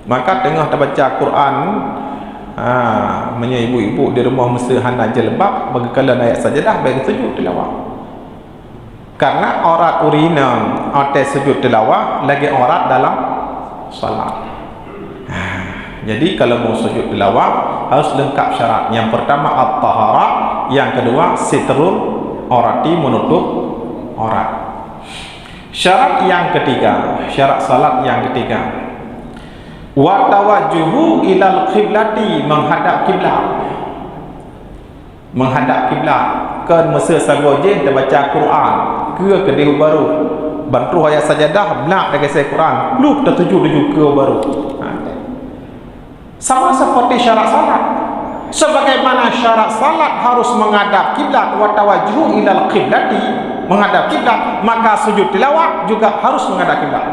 Maka tengah terbaca Quran, ibu-ibu di rumah mesti hana jelbab bagi kala ayat sajadah bagi sujud tilawah. Karena aurat urina atas sujud tilawah lagi aurat dalam salat. Jadi kalau mau sujud tilawah harus lengkap syarat. Yang pertama at-taharah, yang kedua sitrul aurati, menutup aurat. Syarat yang ketiga, syarat salat yang ketiga, wa tawajjuhu ilal qiblati, menghadap kiblat. Menghadap kiblat. Kan masa sagoje kita baca Quran ke kedih baru bantu ayat sajadah belak dengan saya Quran lu tertuju ke baru. Sama seperti syarat salat. Sebagaimana syarat salat harus menghadap kiblat, wa tawajjuhu ilal qiblati, menghadap kiblat, maka sujud tilawah juga harus menghadap kiblat.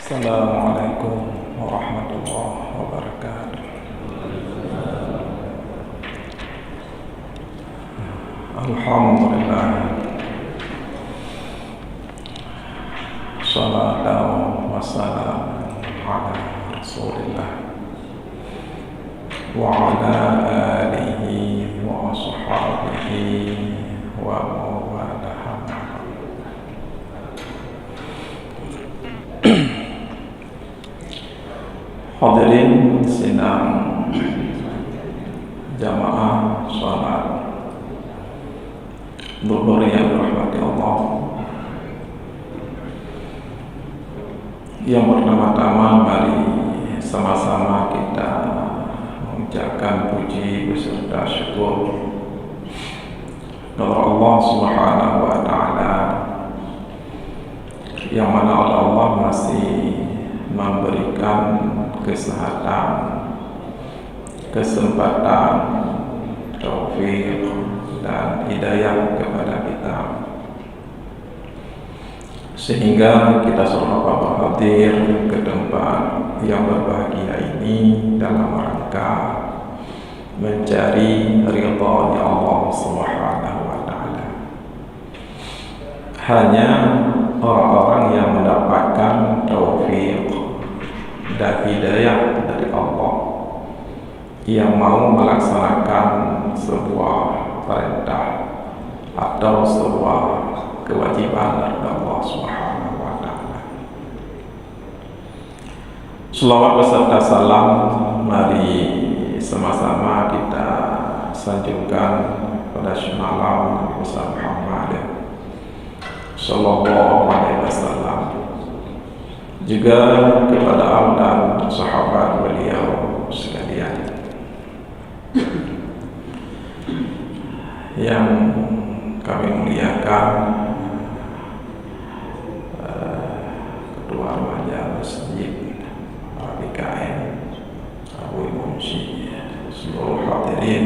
Assalamualaikum warahmatullahi wabarakatuh. Alhamdulillah, salatu wassalamu ala Rasulillah wa ala alihi wa ashabihi wa mawalah. Hadirin sidang jamaah salat Zuhur yang dirahmati Allah. Yang pertama-tama mari sama-sama kita mengucapkan puji beserta syukur kepada Allah Subhanahu wa taala, yang mana Allah masih memberikan kesehatan, kesempatan, taufik dan hidayah kepada kita, sehingga kita semua hadir ke tempat yang berbahagia ini dalam rangka mencari ridha Allah Subhanahu wa taala. Hanya orang-orang yang mendapatkan taufik dan hidayah dari Allah, yang mau melaksanakan sebuah perintah atau sebuah kewajiban dari Allah Subhanahu wa taala. Selawat beserta salam mari sama-sama kita sanjungkan pada syamalam Nabi Muhammad sallallahu alaihi wasallam, juga kepada Allah dan sahabat beliau sekalian. Yang kami muliakan Ketua Remaja Masjid PKM Abu Munshi, seluruh hadirin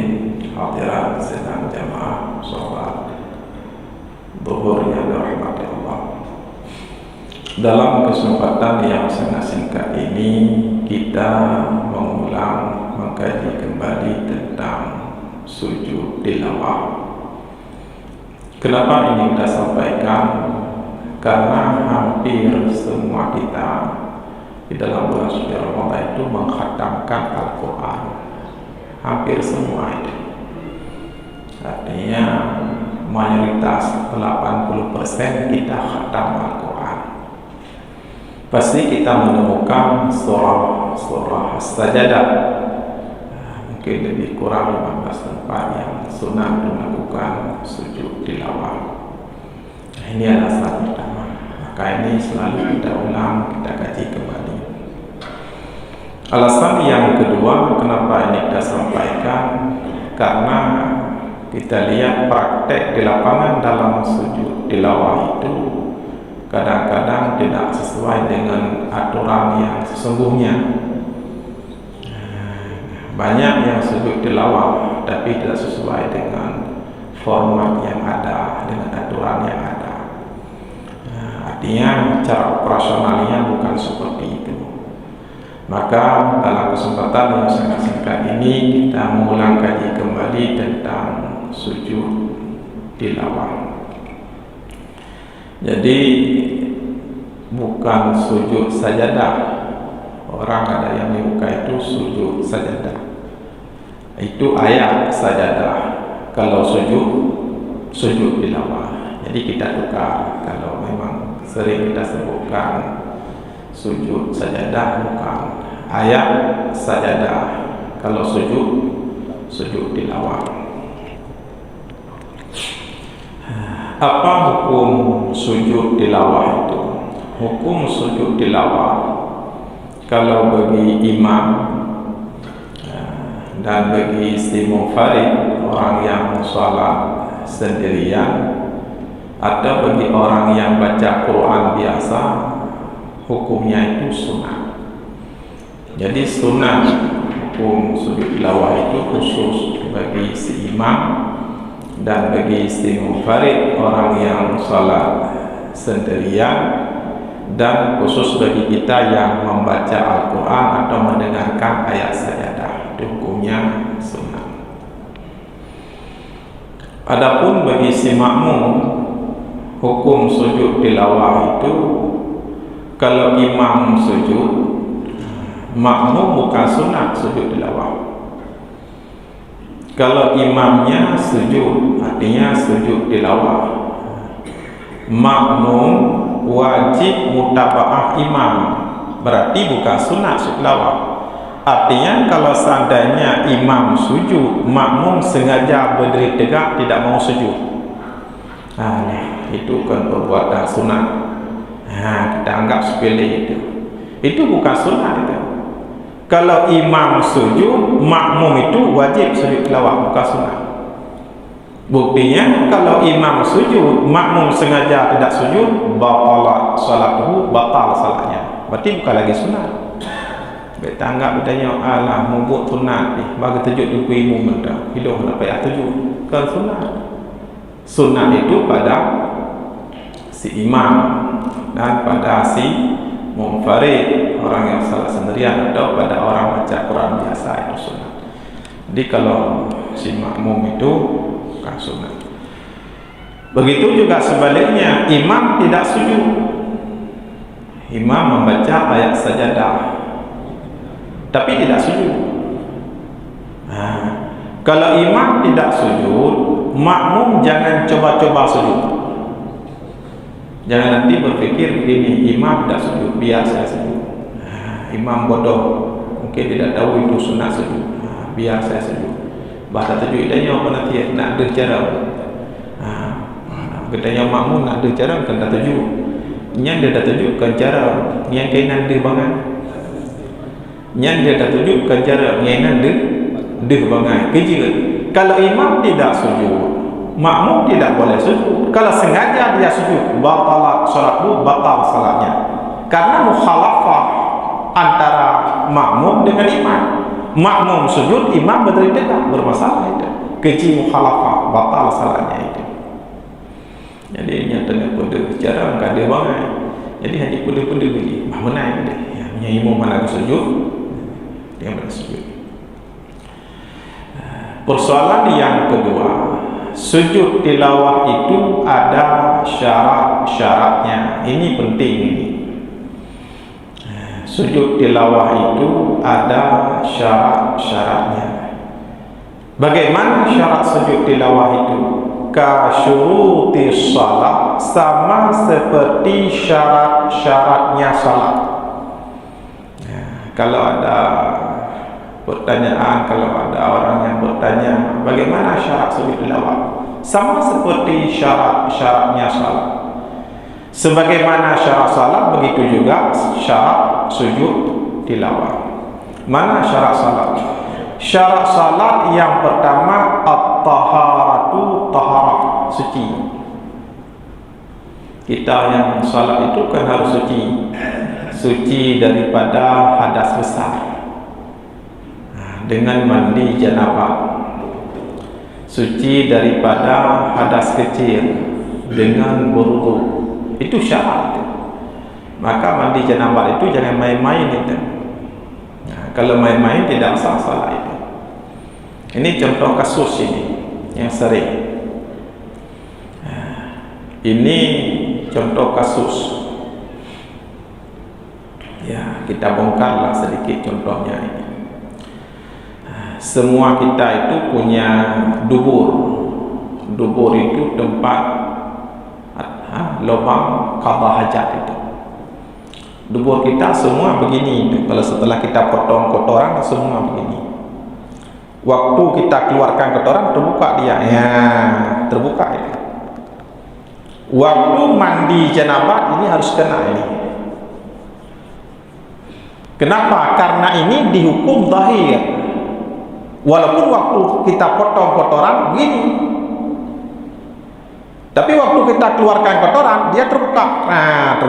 hadirat sedang jamaah salat Zuhur yang dirahmati Allah. Dalam kesempatan yang sangat singkat ini kita mengulang mengkaji kembali tentang sujud tilawah. Kenapa ini kita sampaikan? Karena hampir semua kita di dalam bulan suci Ramadan itu mengkhatamkan Al-Quran. Hampir semua itu. Artinya mayoritas 80% kita khatam Al-Quran. Pasti kita menemukan surah sajadah, mungkin lebih kurang 15 tempat yang sunat melakukan sujud tilawah. Ini adalah saat pertama. Maka ini selalu kita ulang, kita kaji kembali. Alasan yang kedua kenapa ini kita sampaikan, karena kita lihat praktek di lapangan dalam sujud tilawah itu kadang-kadang tidak sesuai dengan aturan yang sesungguhnya. Banyak yang sujud tilawah tapi tidak sesuai dengan format yang ada, dengan aturan yang ada. Artinya cara operasionalnya bukan seperti itu. Maka dalam kesempatan yang sangat singkat ini kita mengulang kaji kembali tentang sujud tilawah. Jadi bukan sujud sajadah. Orang ada yang menyukai itu sujud sajadah. Itu ayat sajadah. Kalau sujud tilawah. Jadi kita tukar. Kalau memang sering kita sebutkan sujud sajadah, bukan ayat sajadah. Kalau sujud tilawah. Apa hukum sujud tilawah itu? Hukum sujud tilawah kalau bagi imam dan bagi munfarid, orang yang salat sendirian, atau bagi orang yang baca Quran biasa, hukumnya itu sunnah. Jadi sunnah hukum sujud tilawah itu khusus bagi si imam dan bagi si munfarid, orang yang salat sendirian, dan khusus bagi kita yang membaca Al-Quran atau mendengarkan ayat sajadah. Itu hukumnya sunnah. Adapun bagi si makmum, hukum sujud tilawah itu kalau imam sujud, makmum bukan sunnah sujud tilawah. Kalau imamnya sujud, artinya sujud tilawah. Makmum wajib mutabaah imam, berarti bukan sunnah sujud tilawah. Artinya kalau seandainya imam sujud, makmum sengaja berdiri tegak tidak mau sujud, itu kan perbuatan sunnah. Kita anggap sepele itu bukan sunnah itu. Kalau imam sujud, makmum itu wajib sujud tilawah, bukan sunnah. Buktinya kalau imam sujud, makmum sengaja tidak sujud, batal salatuhu, batal salatnya. Berarti bukan lagi sunnah. Kita anggap bertanya, alah membuat sunat ni, bagi tujuk duku ilmu benda, hidup nak payah tujuk. Kan sunnah. Sunnah itu pada si imam dan pada si munfarid, orang yang salat sendirian, atau pada orang baca Quran biasa, itu sunnah. Jadi kalau si makmum itu bukan sunnah. Begitu juga sebaliknya, imam tidak sujud, imam membaca ayat sajadah tapi tidak sujud. Kalau imam tidak sujud, makmum jangan coba-coba sujud. Jangan nanti berpikir begini, imam tidak sujud, biar saya sujud. Imam bodoh, mungkin tidak tahu itu sunnah sujud, biar saya sujud. Bahasa tujuh idanya apa nanti nak ada cara. Katanya makmum nak ada cara kan dah tujuh. Yang dia dah tunjukkan cara, yang kainan dia bangan. Yang dia dah tunjukkan cara, kainan dia bangan. Kerja. Kalau imam tidak sujud, makmum tidak boleh sujud. Kalau sengaja dia sujud, batal salatnya, batal salatnya. Karena mukhalafah antara makmum dengan imam. Makmum sujud, imam berdiri tegak, bermasalah itu. Kerja mukhalafah, batal salatnya itu. Jadi nyatanya pada cara enggak ada banget. Jadi hanya pada begini, menang dia. Yang imam mana sujud, dia bersujud. Persoalan yang kedua, sujud tilawah itu ada syarat-syaratnya. Ini penting ini. Sujud tilawah itu ada syarat-syaratnya. Bagaimana syarat sujud tilawah itu? Kasyuruti salat, sama seperti syarat-syaratnya salat. Kalau ada pertanyaan, kalau ada orang yang bertanya bagaimana syarat sujud tilawah, sama seperti syarat-syaratnya salat. Sebagaimana syarat salat, begitu juga syarat sujud tilawah. Mana syarat salat? Syarat salat yang pertama at-taharatu, taharah, suci. Kita yang salat itu kan harus suci. Suci daripada hadas besar dengan mandi janabah. Suci daripada hadas kecil dengan berwudu. Itu syarat. Maka mandi janabah itu jangan main-main itu. Kalau main-main tidak sah salat itu. Ini contoh kasus ini yang sering. Ini contoh kasus. Ya, kita bongkarlah sedikit contohnya ini. Semua kita itu punya dubur. Dubur itu tempat lubang qada hajat itu. Dubur kita semua begini itu. Kalau setelah kita potong kotoran semua begini. Waktu kita keluarkan kotoran terbuka dia. Ya, terbuka itu. Waktu mandi janabah ini harus kena ini. Kenapa? Karena ini dihukum zahir. Walaupun waktu kita potong kotoran begini, tapi waktu kita keluarkan kotoran dia terbuka. Nah,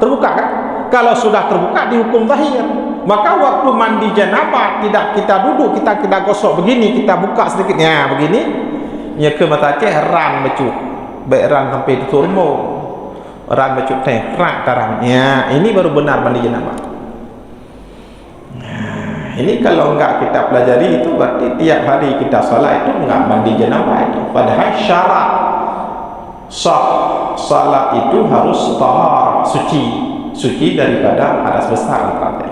terbuka kan? Kalau sudah terbuka dihukum zahir. Maka waktu mandi janabah tidak kita duduk, kita gosok begini, kita buka sedikitnya begini, nya ke mata ke ran becut. Baik ran sampai turmo. Ran becut teh rak tarang. Ya, ini baru benar mandi janabah. Ini kalau enggak kita pelajari itu berarti tiap hari kita salat itu enggak mandi janabah itu. Padahal syarat sah salat itu harus tahar, suci daripada hadas besar berarti.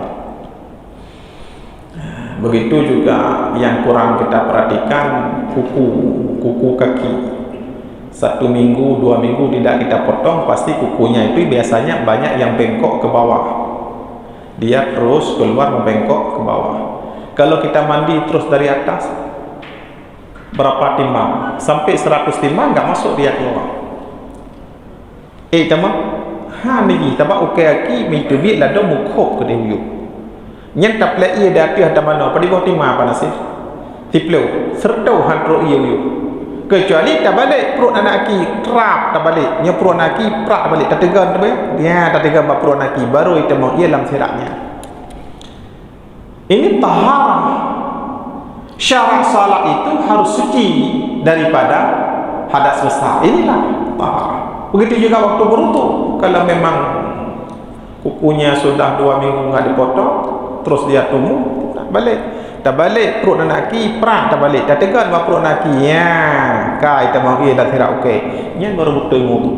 Begitu juga yang kurang kita perhatikan kuku kaki. 1 minggu, 2 minggu tidak kita potong, pasti kukunya itu biasanya banyak yang bengkok ke bawah. Dia terus keluar membengkok ke bawah. Kalau kita mandi terus dari atas, berapa timbang? Sampai 100 timbang enggak masuk dia keluar. Teman, ni taba okey aki mitubi lado mukhop ke dia. Nyen tak le ia dati hata mana pada bawah timah apa nasib. Tiplo, sertau hantro iu. Kecuali tak balik perut anak aki trap tak balik, nya perut anak aki prak tak balik, tak tegan tu dia tak tegan ba perut anak aki baru itu mau ia dalam siraknya. Ini taharah. Syarat salat itu harus suci daripada hadas besar. Inilah taharah. Begitu juga waktu berwudu. Kalau memang kukunya sudah 2 minggu enggak dipotong, terus dia tumbuh, tak balik perut lelaki prak tak balik, tak tegan ba perut lelaki ya kai kita mau ia dah tidak okey nya baru betul wudu.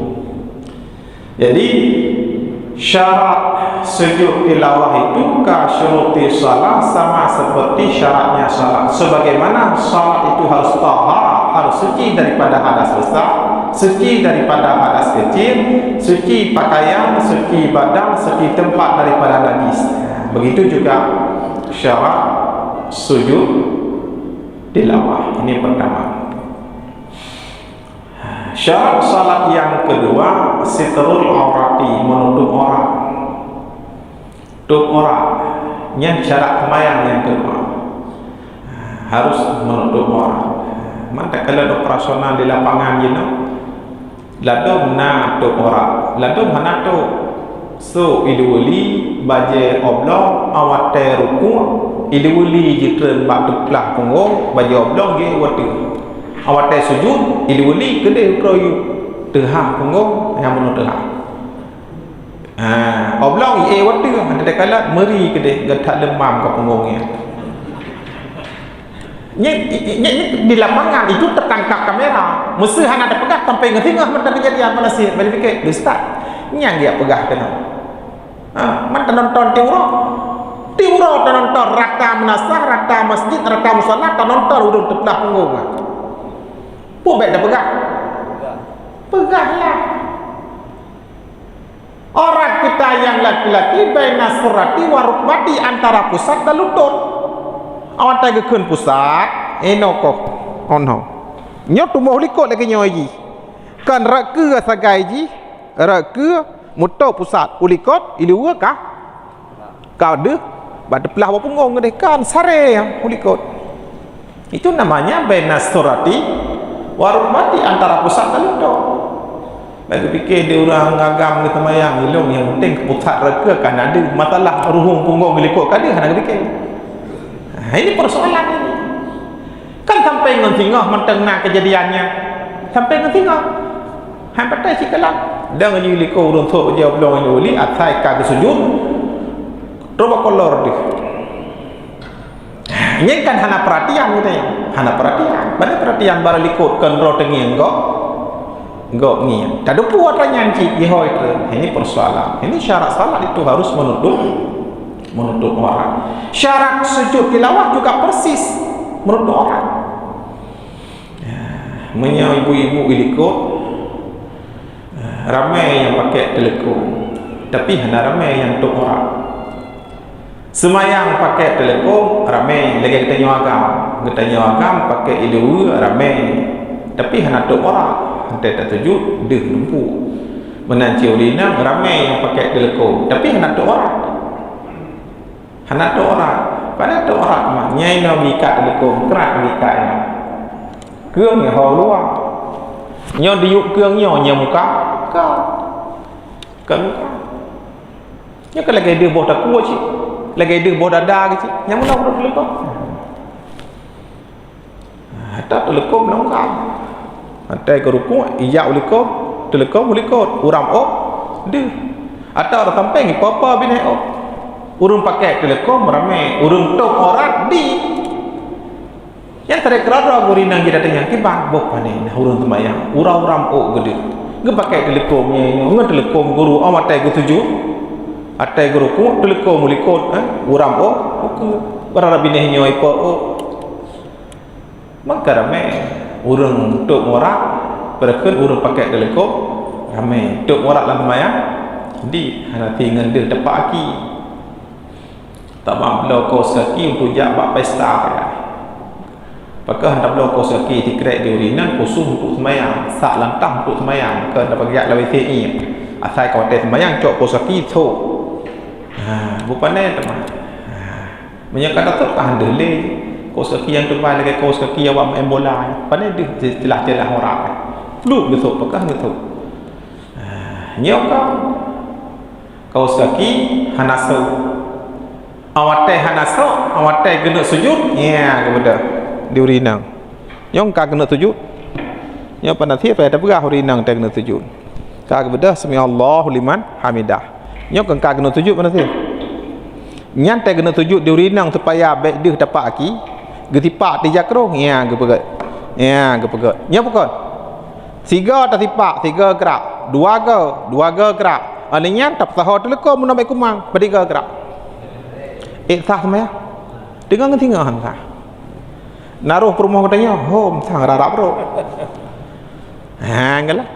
Jadi syarat sujud tilawah itu ka syuruti salat sama seperti syaratnya salat. Sebagaimana salat itu harus tahara, harus suci daripada hadas besar, suci daripada hadas kecil, suci pakaian, suci badan, suci tempat daripada najis. Begitu juga syarat sujud tilawah. Ini pertama. Syarat salat yang kedua, sitrul aurati, menutup aurat. Tutup aurat. Yang syarat sembahyang yang kedua, harus menutup aurat. Maka kalau operasional di lapangan gitu, ladom na tutup aurat. Ladom mana tu? So iduli baje oblong awat ruku, iduli jitren bak teplah punggung baje oblong ge watu. Awat sujud iduli kede kroyu tehah punggung yang benar tehah. Oblong watu ada kala meri kede gatak lemam ke punggungnya. Di lapangan itu tertangkap kamera. Musuh hana ada pegang sampai ngetengah mentang kejadian mana sih? Balik fikir, ustaz. Nyang dia pegah kena. Man nonton tiuro nonton rata menasah, rata masjid, rata musola, nonton urung tebelah punggung. Pun baik dah pegang. Pegahlah. Orang kita yang laki-laki baina surati wa rukbati, antara pusat dan lutut. Awak tegekeun pusat, enoko ono. Nyo tumuh likut lagi nyo lagi. Kan rak ke sagai ji, rak ke muto pusat ulikot ilua kah? Kau de bad pelah punggung deh kan sare yang ulikot. Itu namanya baina surati wa rukbati, antara pusat dan lutut. Bagi fikir dia orang ngagam kita mayang ilung yang penting pusat rak ke kan ada masalah ruhung punggung ulikot kan dia hendak fikir. Ini persoalan ini. Kan sampai ngentingah mentengah kejadiannya. Sampai ngentingah. Hampatai sikalah. Dan ngeli ko urun tho jawab long ini uli atai ka sujud. Coba kolor dia. Ini kan hana perhatian gitu ya. Hana perhatian. Mana perhatian bara likut kan ro tengeng kok. Gok ni. Tak ada buat tanya cik ihoi tu. Ini persoalan. Ini syarat salat itu harus menutup orang. Syarat sujud tilawah juga persis menutup orang. Menyo ibu-ibu ilikut ramai yang pakai telekom, tapi hanya ramai yang untuk orang. Semayang pakai telekom ramai, lagi kita nyawagam pakai ilu ramai, tapi hanya untuk orang. Hantai tak tuju deh lempu. Menanci ulina ramai yang pakai telekom, tapi hanya untuk orang. Hanya untuk orang. Pada untuk orang mah nyai nak bikat telekom, kerak bikatnya. Keung yang hau luar. Nyo diuk keung nyo muka. Kan muka. Nyo kan lagi dia boh tak kuat cik. Lagi dia boh dada ke cik. Yang mana boh telekom? Tak telekom lengkap. Hantai ke rukuk, ijak ulikom, telekom ulikot, uram op, dia. Atau orang tamping, apa-apa binai op. Urung pakai telekom ramai, urung tok orang di. Yang tarik kerana gurinang kita tanya, kibang bok panen, urung temayang, uram op gede. Nggak pakai telekomnya ini, nggak telekom guru, amatai ke tujuh, atai guru ku, telekom ulikot, uram op, oke, berada binainya apa op. Maka ramai. Urang tok morak berken urang pakai telekom ramai tok morak lang temayang di hana tinggal dia tepak aki tak mampu kos kaki untuk jak bak pesta ya pakah hendak kos kaki dikrek di urinan khusus untuk temayang sak lantah untuk temayang ke dapat jak lawi TI asal kau temayang cok kos kaki tu bukannya teman menyakan datuk kah dele kos kaki yang terbaik lagi kos kaki awak main bola pandai dia celah-celah orang flu gitu apakah gitu nyok kos kaki hanasu awak teh hanasu awak teh kena sujud ya kepada di urinang nyong ka kena sujud nyok panati pada berah urinang teh kena sujud ka kepada sami Allahu liman hamidah nyok ka kena sujud panati nyantai kena sujud di urinang supaya baik dia dapat aki getipak di jakrong ya gepegat nya pokok tiga tak tipak tiga gerak dua gerak aninya tak tahu telekom mun baik kumang bertiga gerak sah sama ya dengan ketinggalan sah naruh perumah katanya home sang rarap bro enggak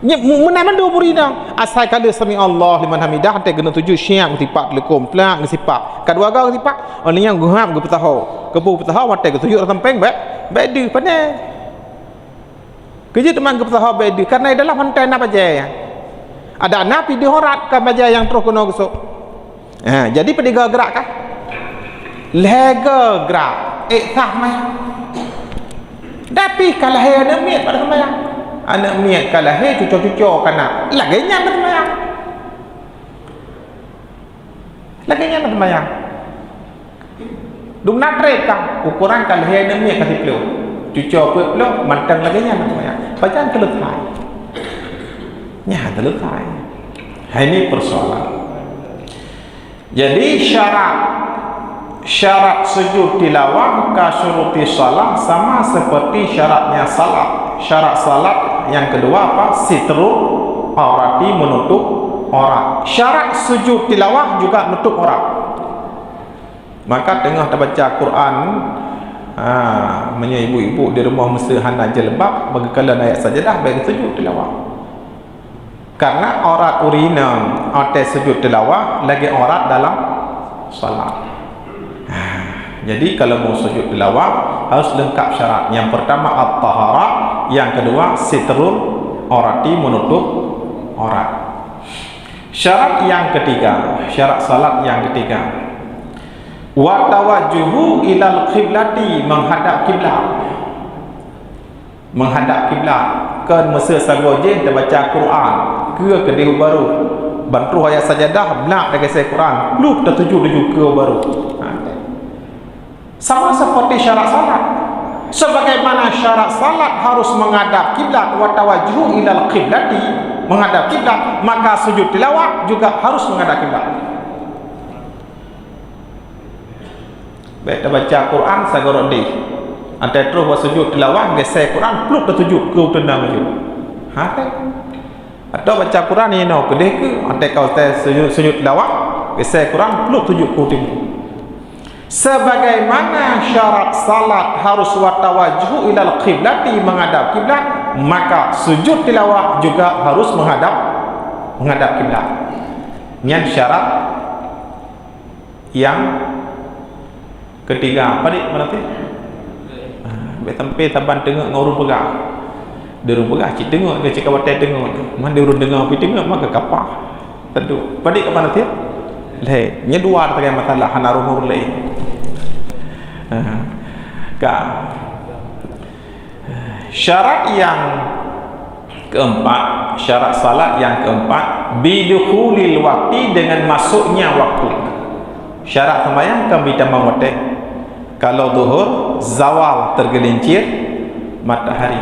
nya menaman dua burinang asal kali sami Allah liman hamidah hantai kena tuju syiang tipak telekom plak ngesipak kedua gak tipak aninya guham ge petaho kepu petaho hantai ke tuju tampeng baik dia pandai kerja teman ke petaho baik dia karena dalam hantai nak bajai ada napi dihorat kan bajai yang terus kena gesok jadi pediga gerak kah lega gerak sah mai tapi kalau hai ada miat pada sembahyang anak miat kalah cucuk-cucuk kana lagi nyaman sembahyang dum natre kang ukuran kalah anak miat kasih pelu cucuk pelu mantang lagi nyaman sembahyang bacaan selesai selesai ini persoalan jadi syarat sujud tilawah ka syuruti salat sama seperti syaratnya salat. Syarat salat yang kedua apa? Sitru aurati menutup aurat. Syarat sujud tilawah juga menutup aurat. Maka tengah terbaca Quran ibu-ibu di rumah mesti hana jelbab bagi kalian ayat sajadah bagi sujud tilawah. Karena aurat urina atas sujud tilawah lagi aurat dalam salat. Jadi kalau mau sujud tilawah harus lengkap syarat. Yang pertama at-taharah, yang kedua sitrul aurati menutup aurat. Syarat yang ketiga, syarat salat yang ketiga. Wa tawajjuhu ilal qiblati, menghadap kiblat. Menghadap kiblat. Kan masa sagoje kita baca Quran, ke kedih baru. Bantu ayat sajadah belak dekat saya Quran. Lu tertuju ke baru. Sama seperti syarat salat. Sebagaimana syarat salat harus menghadap kiblat wa tawajjuhu ilal qiblati, menghadap kiblat, maka sujud tilawah juga harus menghadap kiblat. Baik kita baca Quran sagorodi. Ante terus buat sujud tilawah geser Quran peluk tertuju ke utara maju. Atau baca Quran ni no kedeh ke ate kau sujud tilawah kisah Quran peluk tujuh ku timur. Sebagaimana syarat salat harus watawajhu ilal qiblati menghadap kiblat, maka sujud tilawah juga harus menghadap kiblat. Ini syarat yang ketiga. Apa dik berarti? Betampe taban tengok ngurung pegang. Derung pegang cik tengok ke cik kawatai tengok. Man dia urung dengar pi tengok maka kapah. Teduh. Apa dik kapan nanti? Leh, nya dua terkait masalah hana rumur lain. Syarat yang keempat, syarat salat yang keempat, bidukhulil waqti dengan masuknya waktu. Syarat sembahyang kan kita mawate. Kalau zuhur zawal tergelincir matahari.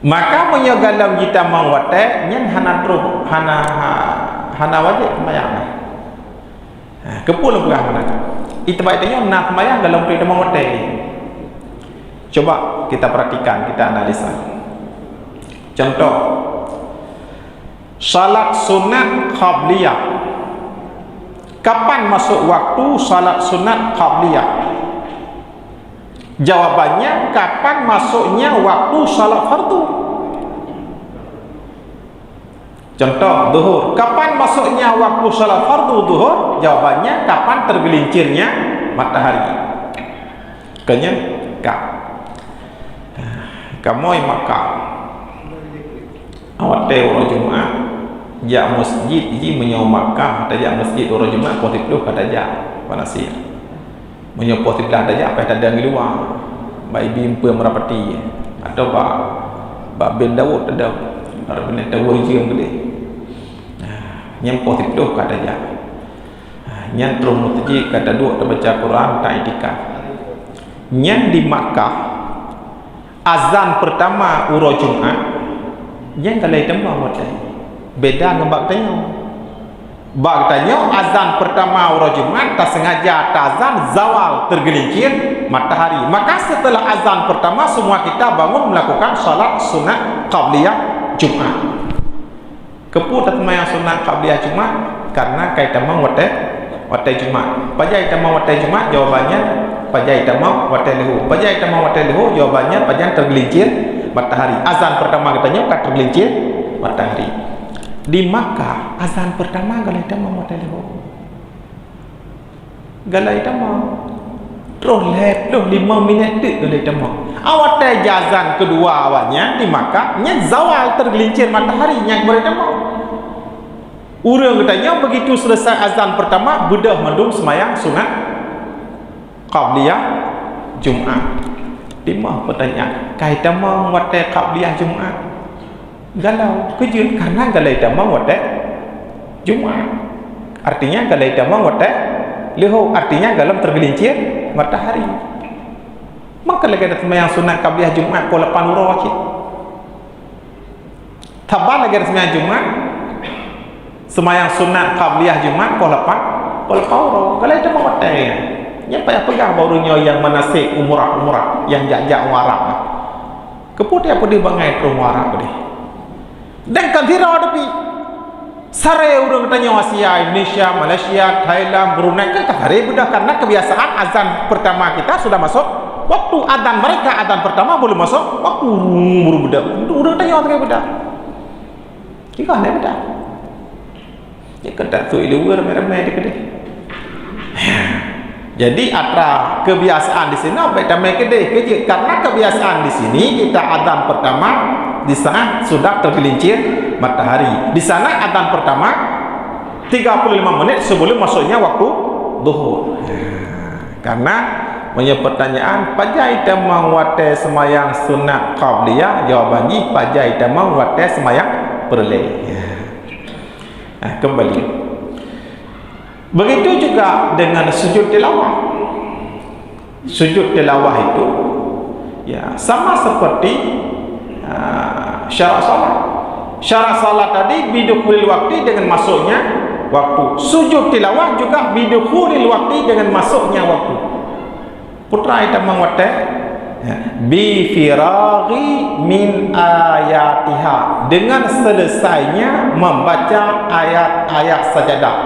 Maka menyogalam kita mawate nyen hana tru hana wajib sembahyang. Kepul pegah mana? Itu baiknya nak sembahyang dalam kita mawate. Coba kita perhatikan, kita analisa. Contoh, salat sunat qabliyah. Kapan masuk waktu salat sunat qabliyah? Jawabannya, kapan masuknya waktu salat fardu? Contoh, zuhur. Kapan masuknya waktu salat fardu zuhur? Jawabannya, kapan tergelincirnya matahari? Kenya, kamu yang Makkah awak teh orang Jumaat jak masjid ji menyo Makkah tak jak masjid orang Jumaat poti puluh kata jak panasir menyo poti puluh kata jak apa ada di luar baik bimpe merapati atau ba ben Daud ada orang ben Daud jiang gede nyam poti puluh kata jak nyan terus mutaji kata dua baca Quran tak itikaf nyan di Makkah azan pertama uro Jumaat yang kalai tembak watai beda dengan bak tanya azan pertama uro Jumaat tak sengaja azan zawal tergelincir matahari, maka setelah azan pertama semua kita bangun melakukan salat sunat qabliyah Jumaat. Kepu tak sembahyang sunat qabliyah Jumaat karena kaitan watai Jumaat. Pajai tamang watai Jumaat jawabannya pajai tamang watai lehu. Pajai tamang watai lehu jawabannya pajai tergelincir matahari. Azan pertama katanya bukan tergelincir matahari. Di Makkah azan pertama galai tamang watai lehu. Galai tamang. Terus lep 5 minit tu galai tamang. Awatai azan kedua awalnya di Makkah nya zawal tergelincir matahari yang boleh tamang. Urang katanya begitu selesai azan pertama bedah mandung semayang sunat qabliyah Jumaat. Lima pertanyaan kaitan mau watai qabliyah Jumaat galau kejut karena galai tamang watai Jumaat artinya galai tamang watai leho artinya galam tergelincir matahari, maka lagi ada semayang sunat qabliyah Jumaat pola panuro wakit tabal lagi ada semayang Jumaat semayang sunat qabliyah Jumaat pola pauro kalau itu mau watai yang payah pegang barunya yang manasik umrah yang jajak warak kemudian apa dia bangai ke warak dia dan kan tidak ada pi sare urang tanya Asia, Indonesia, Malaysia, Thailand, Brunei kan hari budak karena kebiasaan azan pertama kita sudah masuk waktu azan mereka azan pertama belum masuk waktu buru budak urang tanya orang budak ini kan budak ya kata tu luar merah-merah dikede. Jadi ada kebiasaan di sini apa damai kede kerja karena kebiasaan di sini kita adzan pertama di sana sudah tergelincir matahari. Di sana adzan pertama 35 menit sebelum masuknya waktu zuhur. Karena punya pertanyaan pajai tamang wate semayang sunat qabliyah jawabannya pajai tamang wate semayang perle. Kembali begitu juga dengan sujud tilawah. Sujud tilawah itu ya sama seperti syarat salat. Syarat salat tadi bidukhulil waktu dengan masuknya waktu. Sujud tilawah juga bidukhulil waktu dengan masuknya waktu. Putra kita mengwate bi firaghi min ayatiha, dengan selesainya membaca ayat-ayat sajadah.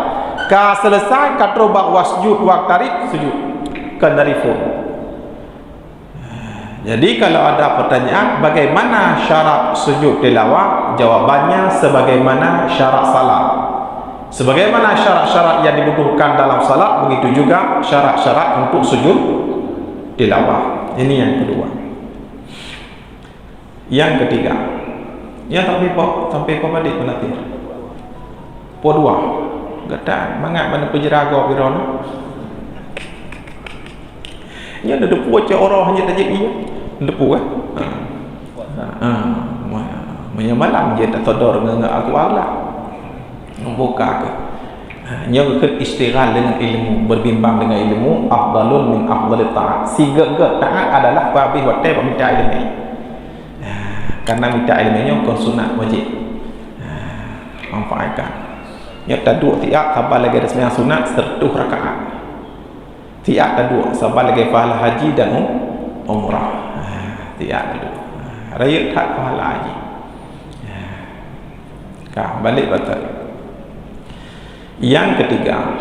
Ka selesai katrobak wasjud waqtarib sujud kendarifun. Jadi kalau ada pertanyaan bagaimana syarat sujud tilawah, jawabannya sebagaimana syarat salat. Sebagaimana syarat-syarat yang dibutuhkan dalam salat, begitu juga syarat-syarat untuk sujud tilawah. Ini yang kedua. Yang ketiga, yang sampai pemadik menatir. Dua, gata mangat mana penjeraga birona. Nya ada depu aja orang hanya tajik dia. Depu kan? Manya malam je tak todor dengan aku Allah. Membuka ke. Nya ke istighal dengan ilmu, berbimbang dengan ilmu, afdalun min afdalit ta'at. Siga-ga taat adalah babih wa ta'i minta ilmu. Karena minta ilmunya bukan sunat wajib. Manfaatkan. Nya tadu tiap sabar lagi resmi sunat 100 rakaat. Tiap kedua sabar lagi pahala haji dan umrah. Tiap kedua raya tak pahala haji. Balik batal. Yang ketiga,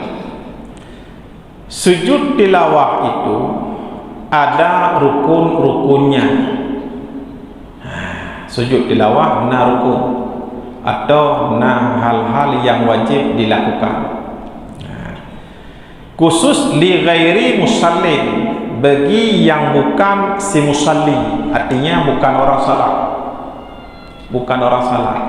sujud tilawah itu ada rukun-rukunnya. Sujud tilawah na rukun atau na hal-hal yang wajib dilakukan. Khusus li ghairi musallin, bagi yang bukan si musalli, artinya bukan orang salat. Bukan orang salat.